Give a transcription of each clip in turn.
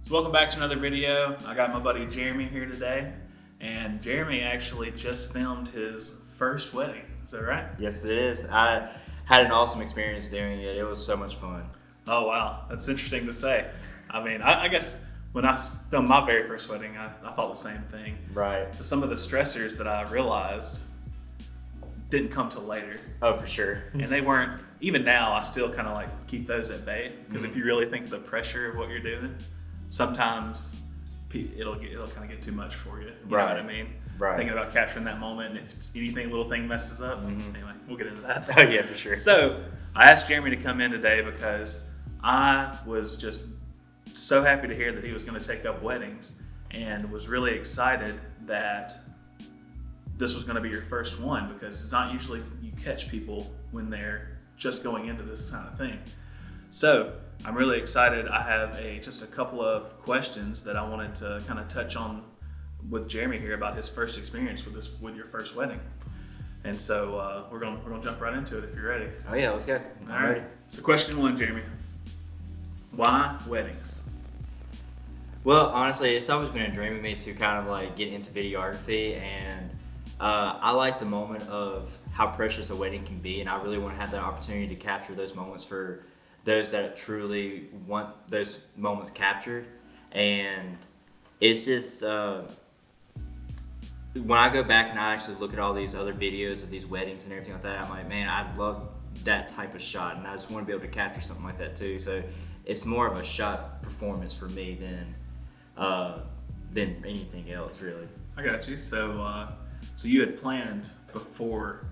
So welcome back to another video. I got my buddy Jeremy here today, and Jeremy actually just filmed his first wedding. Is that right? Yes, it is. I had an awesome experience doing it. It was so much fun. Oh wow, that's interesting to say. I mean, I guess when I filmed my very first wedding, I thought the same thing. Right. But some of the stressors that I realized didn't come till later. Oh, for sure. And they weren't, even now, I still kind of like keep those at bay. Because if you really think of the pressure of what you're doing, sometimes it'll kind of get too much for you. You know what I mean? Right. Thinking about capturing that moment, and if it's anything, little thing messes up. Anyway, we'll get into that. Oh yeah, for sure. So I asked Jeremy to come in today because I was just so happy to hear that he was going to take up weddings, and was really excited that this was going to be your first one, because it's not usually you catch people when they're just going into this kind of thing. So I'm really excited. I have just a couple of questions that I wanted to kind of touch on with Jeremy here about his first experience with your first wedding. And so we're gonna jump right into it if you're ready. Oh yeah, let's go. All right. So question one, Jeremy. Why weddings? Well, honestly, it's always been a dream of me to kind of like get into videography, and I like the moment of how precious a wedding can be, and I really want to have that opportunity to capture those moments for those that truly want those moments captured. And it's just when I go back and I actually look at all these other videos of these weddings and everything like that, I'm like, man, I love that type of shot, and I just want to be able to capture something like that too. So it's more of a shot performance for me than anything else, really. I got you. So so you had planned before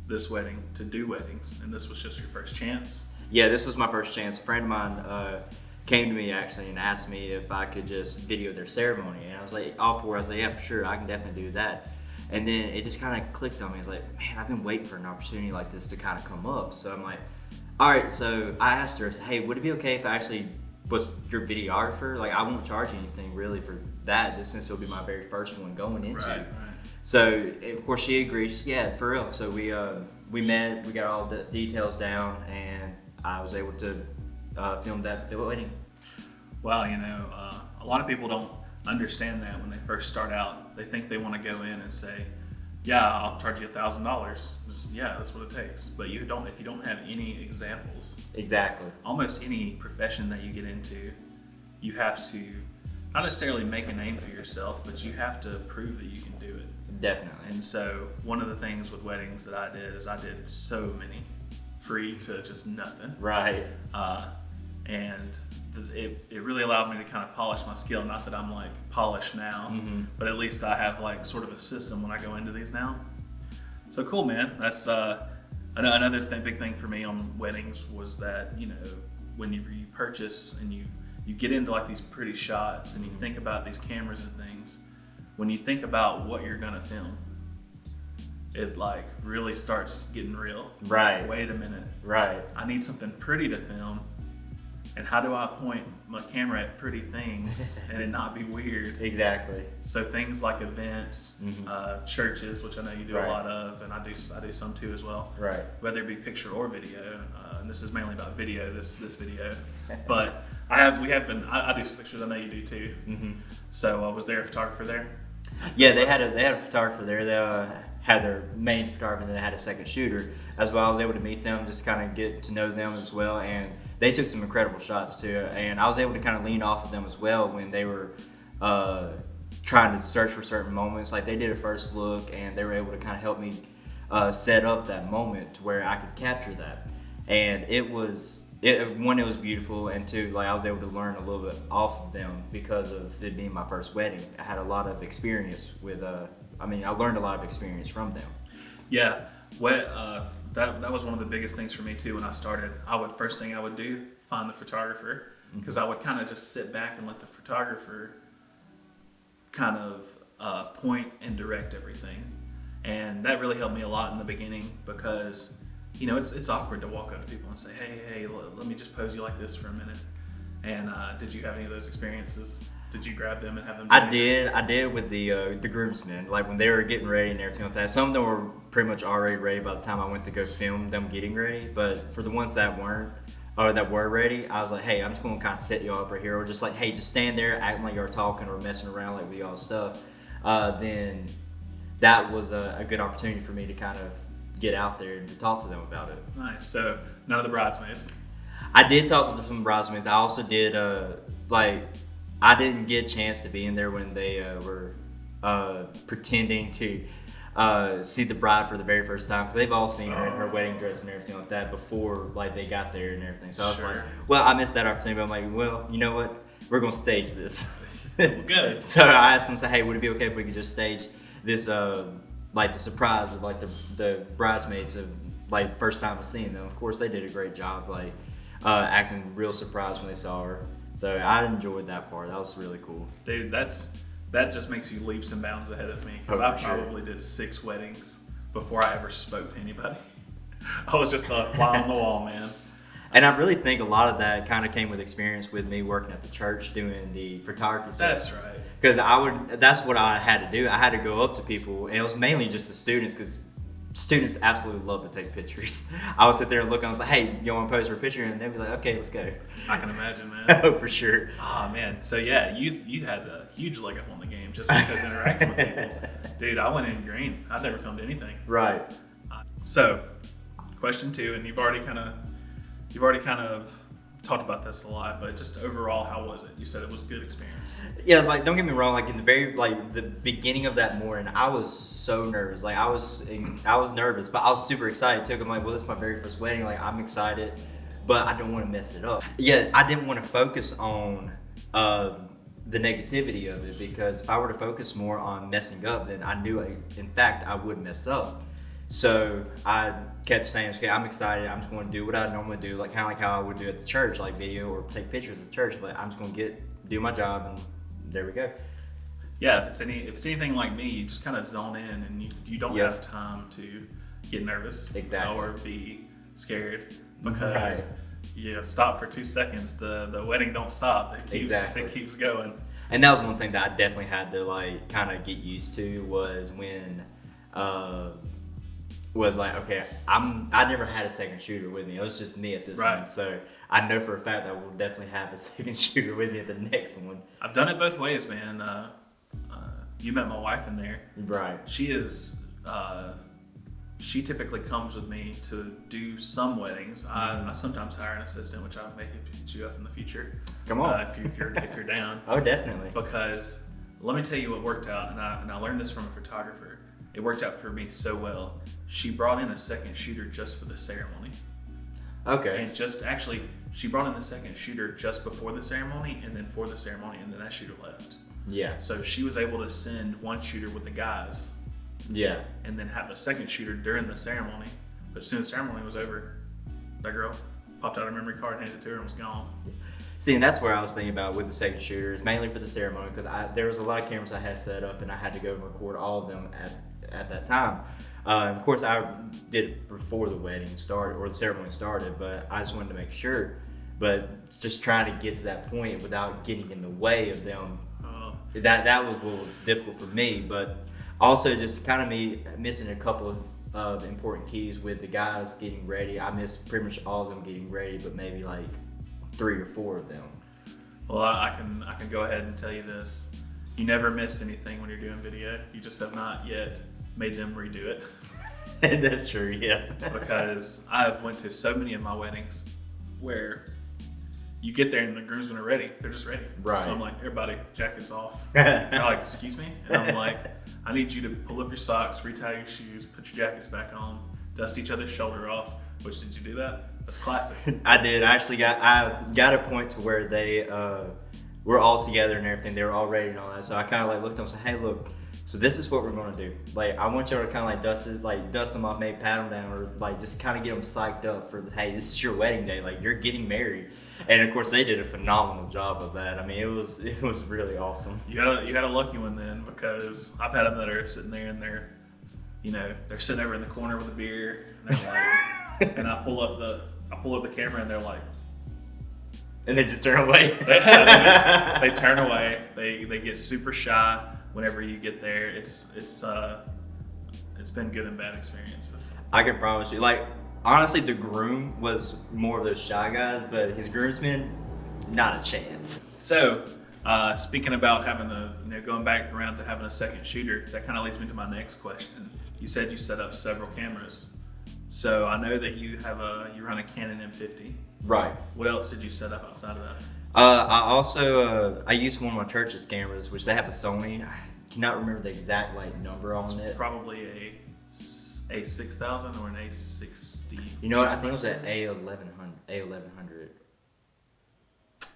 this wedding to do weddings, and this was just your first chance? Yeah, this was my first chance. A friend of mine came to me actually and asked me if I could just video their ceremony, and I was like, all for it. I was like, yeah, for sure, I can definitely do that. And then it just kind of clicked on me. I was like, man, I've been waiting for an opportunity like this to kind of come up. So I'm like, all right. So I asked her, hey, would it be okay if I actually was your videographer? Like, I won't charge you anything really for that, just since it'll be my very first one going into. Right. So of course she agreed. She said, yeah, for real. So we met, we got all the details down, and I was able to film the wedding. Well, you know, a lot of people don't understand that when they first start out. They think they want to go in and say, yeah, I'll charge you $1,000. Yeah, that's what it takes. But if you don't have any examples. Exactly. Almost any profession that you get into, you have to not necessarily make a name for yourself, but you have to prove that you can do it. Definitely. And so one of the things with weddings that I did is I did so many, free to just nothing. Right. And it really allowed me to kind of polish my skill. Not that I'm like polished now, but at least I have like sort of a system when I go into these now. So cool, man. That's another big thing for me on weddings was that, you know, when you purchase and you get into like these pretty shots and you think about these cameras and things, when you think about what you're gonna film, it like really starts getting real. Right. Like, wait a minute. Right. I need something pretty to film, and how do I point my camera at pretty things and it not be weird? Exactly. So things like events, churches, which I know you do a lot of, and I do some too as well. Right. Whether it be picture or video, and this is mainly about video. This video, but I do some pictures. I know you do too. So was there a photographer there? Yeah, they had a photographer there. They had their main photographer, and then they had a second shooter as well. I was able to meet them, just kind of get to know them as well, and they took some incredible shots too. And I was able to kind of lean off of them as well when they were trying to search for certain moments. Like, they did a first look, and they were able to kind of help me set up that moment to where I could capture that. And it was beautiful, and two, like, I was able to learn a little bit off of them because of it being my first wedding. I had a lot of experience with I learned a lot of experience from them. Yeah, that was one of the biggest things for me too. When I started, first thing I would do, find the photographer, because I would kind of just sit back and let the photographer kind of point and direct everything, and that really helped me a lot in the beginning, because you know it's awkward to walk up to people and say, hey, let me just pose you like this for a minute. And did you have any of those experiences? Did you grab them and have them? I did with the groomsmen. Like, when they were getting ready and everything like that. Some of them were pretty much already ready by the time I went to go film them getting ready. But for the ones that weren't, or that were ready, I was like, hey, I'm just going to kind of set y'all up right here, or just like, hey, just stand there acting like you're talking or messing around like with y'all stuff. Then that was a good opportunity for me to kind of get out there and to talk to them about it. Nice. So none of the bridesmaids. I did talk to some bridesmaids. I also did I didn't get a chance to be in there when they were pretending to see the bride for the very first time, because they've all seen her in her wedding dress and everything like that before like they got there and everything. So I was like, well, I missed that opportunity, but I'm like, well, you know what? We're gonna stage this. Good. So I asked them, say, hey, would it be okay if we could just stage this like the surprise of like the bridesmaids of like first time of seeing them. Of course, they did a great job, like acting real surprised when they saw her. So I enjoyed that part. That was really cool. Dude, that just makes you leaps and bounds ahead of me, because I probably did 6 weddings before I ever spoke to anybody. I was just a fly on the wall, man. And I really think a lot of that kind of came with experience with me working at the church doing the photography stuff. That's right. Because that's what I had to do. I had to go up to people, and it was mainly just the students, because students absolutely love to take pictures. I would sit there and look, and I was like, hey, you want to pose for a picture? And they'd be like, okay, let's go. I can imagine, man. Oh, for sure. Oh, man. So, yeah, you had a huge leg up on the game just because interacting with people. Dude, I went in green. I've never filmed anything. Right. So, question 2, and you've already kind of talked about this a lot, but just overall, how was it? You said it was a good experience. Yeah, like, don't get me wrong, like in the beginning of that morning, I was so nervous. Like I was nervous, but I was super excited too. I'm like, well, this is my very first wedding. Like I'm excited, but I don't want to mess it up. Yeah, I didn't want to focus on the negativity of it, because if I were to focus more on messing up, then I knew, in fact, I would mess up. So I kept saying, okay, I'm excited. I'm just going to do what I normally do, like kind of like how I would do at the church, like video or take pictures at the church. But I'm just going to do my job, and there we go. Yeah, if it's anything like me, you just kind of zone in, and you don't have time to get nervous or be scared, because you stop for 2 seconds. The wedding don't stop. It keeps going. And that was one thing that I definitely had to like kind of get used to, was when was like, okay, I never had a second shooter with me. It was just me at this point. So I know for a fact that I will definitely have a second shooter with me at the next one. I've done it both ways, man. You met my wife in there. Right. She is, she typically comes with me to do some weddings. I sometimes hire an assistant, which I may hit you up in the future. Come on. If you're down. Oh, definitely. Because let me tell you what worked out, and I learned this from a photographer. It worked out for me so well. She brought in a second shooter just for the ceremony. Okay. And she brought in the second shooter just before the ceremony, and then for the ceremony, and then that shooter left. Yeah. So she was able to send one shooter with the guys. Yeah. And then have a second shooter during the ceremony. But as soon as the ceremony was over, that girl popped out her memory card, handed it to her, and was gone. See, and that's where I was thinking about with the second shooters, mainly for the ceremony, because there was a lot of cameras I had set up, and I had to go and record all of them at that time. Of course, I did it before the wedding started, or the ceremony started, but I just wanted to make sure. But just trying to get to that point without getting in the way of them, that was what was difficult for me. But also just kind of me missing a couple of important keys with the guys getting ready. I missed pretty much all of them getting ready, but maybe like 3 or 4 of them. Well, I can go ahead and tell you this. You never miss anything when you're doing video. You just have not yet made them redo it. That's true, yeah. Because I've went to so many of my weddings where you get there and the groomsmen are ready. They're just ready. Right. So I'm like, everybody, jackets off. They're like, excuse me? And I'm like, I need you to pull up your socks, retie your shoes, put your jackets back on, dust each other's shoulder off. Which, did you do that? That's classic. I did. I got a point to where they were all together and everything. They were all ready and all that. So I kind of like looked at them and said, hey, look, so this is what we're going to do. Like, I want y'all to kind of like dust them off, maybe pat them down, or like just kind of get them psyched up for, hey, this is your wedding day. Like, you're getting married. And of course, they did a phenomenal job of that. I mean, it was really awesome. You had a lucky one then, because I've had them that are sitting there and they're sitting over in the corner with a beer, and they're like, and I pull up the camera and they're like, and they just turn away. they turn away. They get super shy whenever you get there. It's been good and bad experiences. I can promise you, like, honestly, the groom was more of those shy guys, but his groomsmen, not a chance. So, speaking about having going back around to having a second shooter, that kind of leads me to my next question. You said you set up several cameras. So I know that you run a Canon M50. Right. What else did you set up outside of that? I also I used one of my church's cameras, which they have a Sony. I cannot remember the exact number on it. Probably a 6000 or an A60. You know what? I think it was an A1100.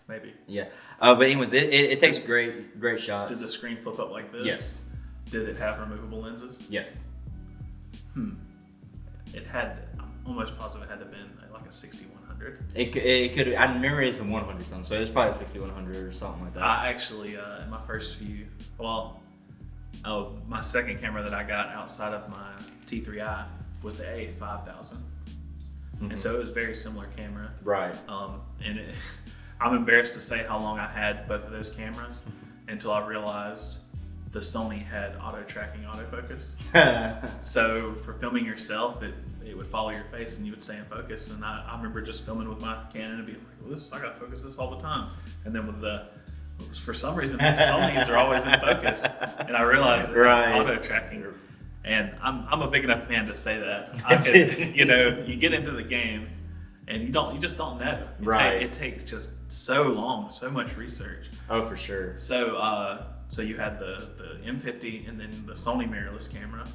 Maybe. Yeah. But anyways, it takes great shots. Did the screen flip up like this? Yes. Did it have removable lenses? Yes. It had. I'm almost positive it had to have been like a 6100. It could. I remember it's a 100 something, so it's probably 6100 or something like that. I actually in my first few, my second camera that I got outside of my T3i was the A5000, and so it was a very similar camera. Right. And I'm embarrassed to say how long I had both of those cameras until I realized the Sony had auto tracking autofocus. So for filming yourself, it would follow your face and you would stay in focus. And I remember just filming with my Canon and being like, I gotta focus this all the time. And then for some reason, the Sonys are always in focus. And I realized auto tracking. And I'm a big enough man to say that. You get into the game and you just don't know. It takes just so long, so much research. Oh, for sure. So you had the M50 and then the Sony mirrorless camera.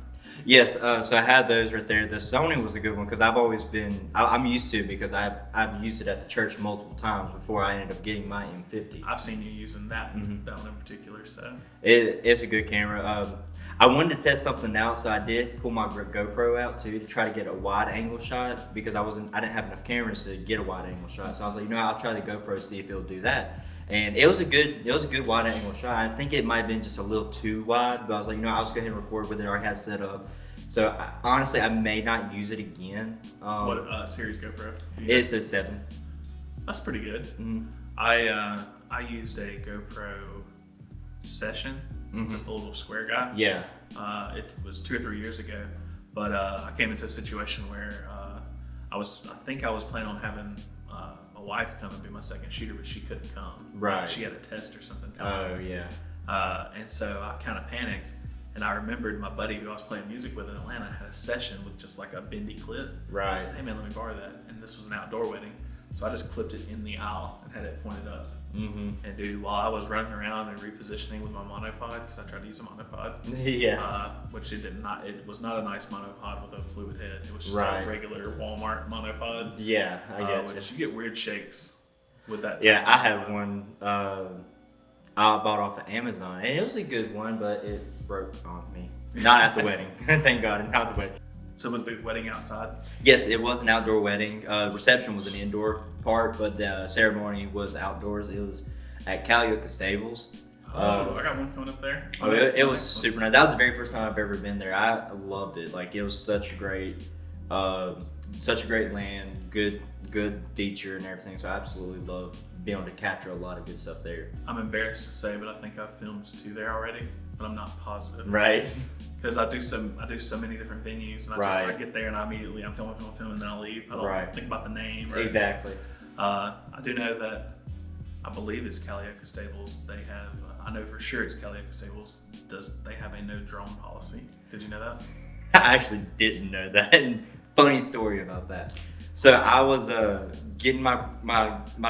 Yes, so I had those right there. The Sony was a good one because I've always been, I'm used to it because I've used it at the church multiple times before I ended up getting my M50. I've seen you using that one in particular. So it's a good camera. I wanted to test something out, so I did pull my GoPro out too to try to get a wide angle shot because I didn't have enough cameras to get a wide angle shot. So I was like, I'll try the GoPro, see if it'll do that. And it was a good wide angle shot. I think it might have been just a little too wide, but I was like, I'll just go ahead and record with it. I already had set up. So honestly, I may not use it again. What series GoPro? It's a 7. That's pretty good. Mm-hmm. I used a GoPro Session, just a little square guy. Yeah. It was 2 or 3 years ago, but I came into a situation where I think I was planning on having my wife come and be my second shooter, but she couldn't come. Right. She had a test or something coming. Oh yeah. And so I kind of panicked, and I remembered my buddy who I was playing music with in Atlanta had a session with just like a bendy clip. Right. I said, hey man, let me borrow that. And this was an outdoor wedding, so I just clipped it in the aisle and had it pointed up. And dude, while I was running around and repositioning with my monopod, because I tried to use a monopod, which it was not a nice monopod with a fluid head. It was just a regular Walmart monopod. Yeah, I guess. Which you get weird shakes with that. Yeah, I had one I bought off of Amazon, and it was a good one, but it broke on me. Not at the wedding, thank God, not at the wedding. So was the wedding outside? Yes, it was an outdoor wedding. Reception was an indoor part, but the ceremony was outdoors. It was at Calliope Stables. I got one coming up there. It was super nice. That was the very first time I've ever been there. I loved it. Like, it was such a great land, good feature and everything. So I absolutely love being able to capture a lot of good stuff there. I'm embarrassed to say, but I think I've filmed 2 there already, but I'm not positive. Right. Because I do so many different venues, and I get there and I'm filming, and then I leave. I don't think about the name. Exactly. I do know that I believe it's Calliope Stables. They have. I know for sure it's Calliope Stables. They have a no drone policy? Did you know that? I actually didn't know that. And funny story about that. So I was getting my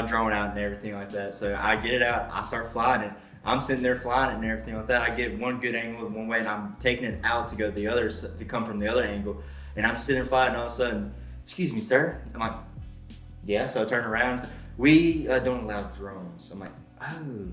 drone out and everything like that. So I get it out. I start flying it. I'm sitting there flying it and everything like that. I get one good angle one way, and I'm taking it out to go the other, to come from the other angle. And I'm sitting there flying, and all of a sudden, excuse me, sir. I'm like, yeah. So I turn around. We don't allow drones. I'm like, oh,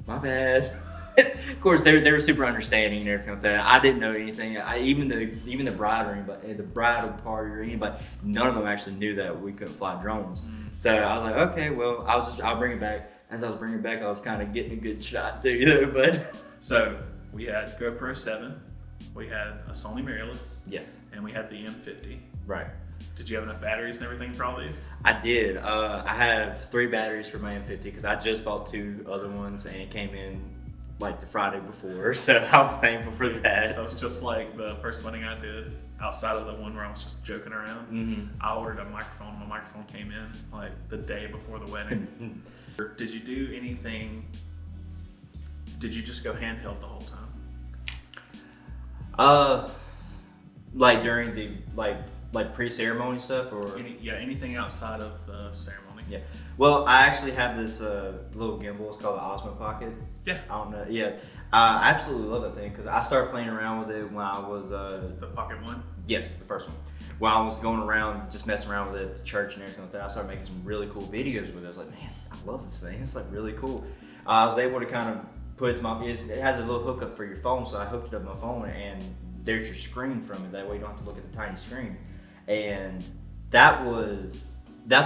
my bad. Of course, they were super understanding and everything like that. I didn't know anything. Even the bride or anybody, the bridal party or anybody, none of them actually knew that we couldn't fly drones. So I was like, okay, well, I'll bring it back. As I was bringing it back, I was kind of getting a good shot too, but. So we had GoPro 7, we had a Sony mirrorless, yes, and we had the M50. Right. Did you have enough batteries and everything for all these? I did. I have 3 batteries for my M50 because I just bought 2 other ones and it came in like the Friday before, so I was thankful for that. That was just like the first wedding I did. outside of the one where I was just joking around. Mm-hmm. I ordered a microphone. My microphone came in like the day before the wedding. Did you do anything? Did you just go handheld the whole time? Like during the like pre-ceremony stuff, or Anything outside of the ceremony. yeah. Well, I actually have this little gimbal. It's called the Osmo Pocket. Yeah. I don't know. Yeah, I absolutely love that thing because I started playing around with it when I was The Pocket One. yes, the first one. When I was going around, just messing around with it at the church and everything like that, I started making some really cool videos with it. I was like, man, I love this thing. It's like really cool. I was able to kind of put it to my. It has a little hookup for your phone, so I hooked it up to my phone, and there's your screen from it. That way you don't have to look at the tiny screen. And that's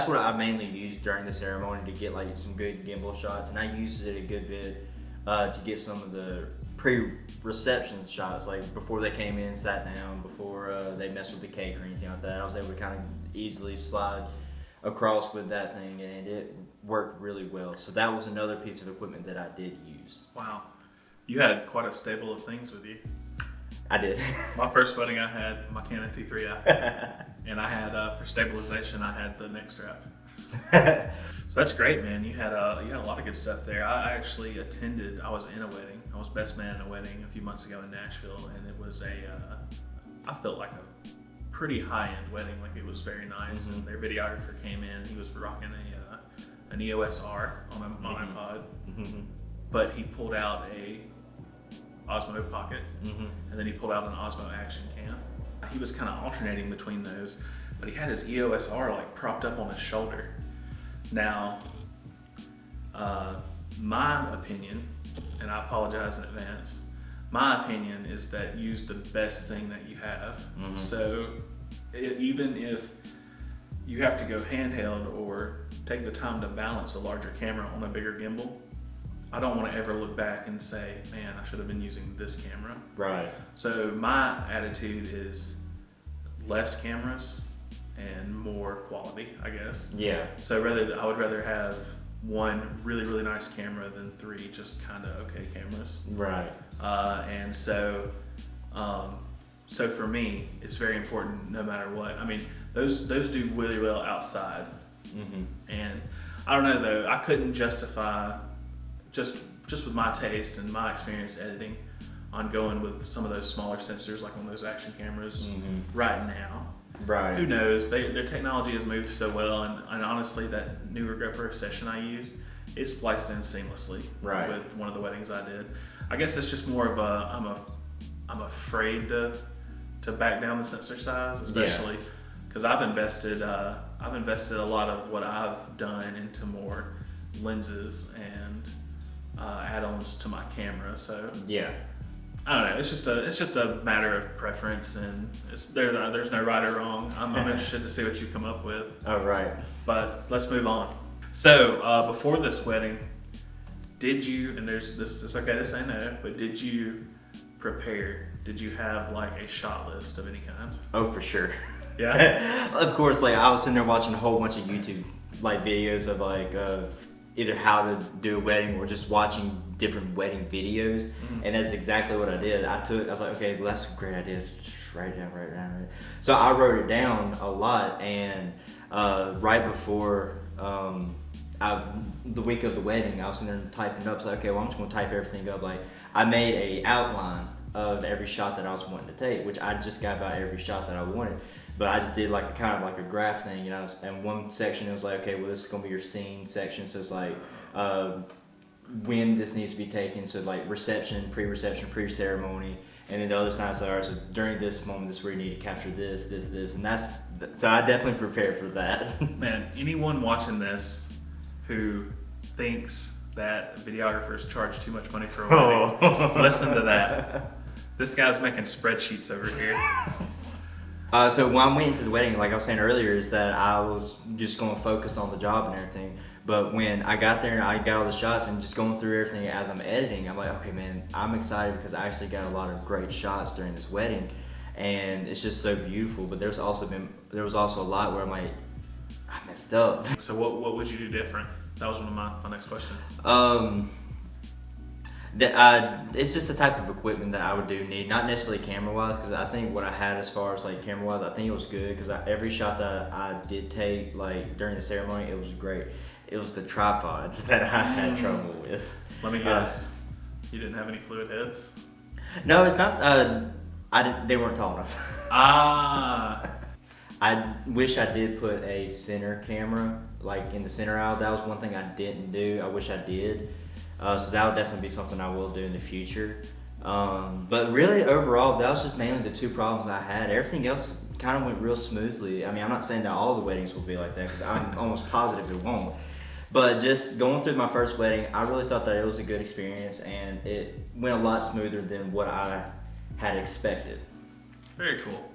what I mainly used during the ceremony to get like some good gimbal shots, and I used it a good bit to get some of the pre-reception shots, like before they came in, sat down, before they messed with the cake or anything like that. I was able to kind of easily slide across with that thing, and it worked really well. So that was another piece of equipment that I did use. Wow, you had quite a stable of things with you. I did. My first wedding, I had my Canon T3i, and I had for stabilization, I had the neck strap. So that's great, man. You had a lot of good stuff there. I actually attended. I was in a wedding. I was best man in a wedding a few months ago in Nashville, and it was I felt like a pretty high-end wedding. Like it was very nice, Mm-hmm. and their videographer came in. He was rocking an EOS R on an iPod, Mm-hmm. but he pulled out a Osmo Pocket, Mm-hmm. and then he pulled out an Osmo Action Cam. He was kind of alternating between those, but he had his EOS R like propped up on his shoulder. Now, my opinion, and I apologize in advance, my opinion is that use the best thing that you have. Mm-hmm. So even if you have to go handheld or take the time to balance a larger camera on a bigger gimbal, I don't want to ever look back and say, man, I should have been using this camera. Right. So my attitude is less cameras and more quality, I guess. Yeah. So I would rather have one really, really nice camera than three just kind of okay cameras. Right. And so for me, it's very important no matter what. I mean, those do really well outside. Mm-hmm. And I don't know though, I couldn't justify just with my taste and my experience editing on going with some of those smaller sensors like on those action cameras right now. Right. Who knows? Their technology has moved so well, and honestly, that newer GoPro session I used, it spliced in seamlessly with one of the weddings I did. I guess it's just more of I'm afraid to back down the sensor size, especially because I've invested a lot of what I've done into more lenses and add-ons to my camera. So yeah. I don't know. It's just a matter of preference, and there's no right or wrong. I'm interested to see what you come up with. Oh, right. But let's move on. So before this wedding, did you? And it's okay to say no, but did you prepare? Did you have like a shot list of any kind? Oh, for sure. Yeah. Of course, like I was sitting there watching a whole bunch of YouTube like videos of like either how to do a wedding or just watching different wedding videos, and that's exactly what I did. I was like, okay, well that's a great idea. Just write it down. So I wrote it down a lot, and right before the week of the wedding, I was sitting there typing it up. So okay, well I'm just gonna type everything up. Like I made a outline of every shot that I was wanting to take, which I just got about every shot that I wanted. But I just did like a kind of like a graph thing, you know. And one section it was like, okay, well this is gonna be your scene section. So it's like when this needs to be taken. So like reception, pre-ceremony, and then the other side. So alright, so during this moment, this is where you need to capture this, and that's. So I definitely prepared for that. Man, anyone watching this who thinks that videographers charge too much money for a wedding, listen to that. This guy's making spreadsheets over here. So when I went into the wedding, like I was saying earlier, is that I was just going to focus on the job and everything. But when I got there and I got all the shots and just going through everything as I'm editing, I'm like, okay, man, I'm excited because I actually got a lot of great shots during this wedding, and it's just so beautiful. But there was also a lot where I'm like, I messed up. So what would you do different? That was one of my next question. It's just the type of equipment that I would do need, not necessarily camera wise, because I think what I had as far as like camera wise, I think it was good because every shot that I did take like during the ceremony, it was great. It was the tripods that I had trouble with. Let me guess. You didn't have any fluid heads? No, it's not. They weren't tall enough. Ah. I wish I did put a center camera, like in the center aisle. That was one thing I didn't do. I wish I did. So that would definitely be something I will do in the future. But really, overall, that was just mainly the two problems I had. Everything else kind of went real smoothly. I mean, I'm not saying that all the weddings will be like that, because I'm almost positive it won't. But just going through my first wedding, I really thought that it was a good experience, and it went a lot smoother than what I had expected. Very cool.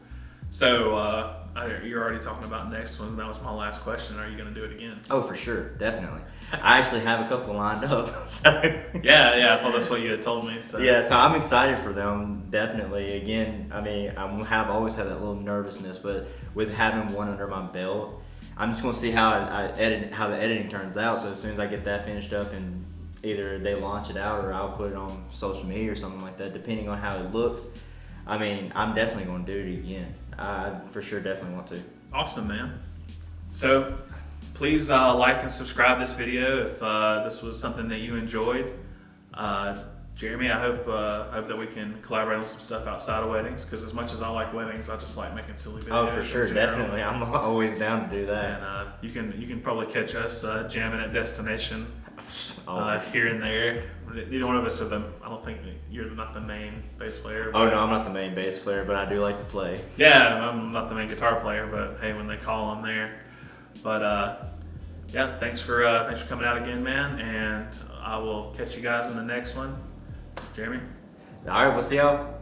So you're already talking about next one. That was my last question. Are you going to do it again? Oh, for sure, definitely. I actually have a couple lined up. So. Yeah. I thought that's what you had told me. So. Yeah, so I'm excited for them. Definitely. Again, I mean, have always had that little nervousness, but with having one under my belt, I'm just going to see how how the editing turns out. So as soon as I get that finished up, and either they launch it out or I'll put it on social media or something like that, depending on how it looks. I mean, I'm definitely going to do it again. I for sure definitely want to. Awesome, man. So please like and subscribe this video if this was something that you enjoyed. Jeremy, I hope that we can collaborate on some stuff outside of weddings, because as much as I like weddings, I just like making silly videos. Oh, for sure, definitely. I'm always down to do that. And you can probably catch us jamming at Destination here and there. Neither one of us are I don't think you're not the main bass player. Oh no, I'm not the main bass player, but I do like to play. Yeah, I'm not the main guitar player, but hey, when they call, I'm there. But yeah, thanks for coming out again, man, and I will catch you guys in the next one. Jeremy? All right, we'll see y'all.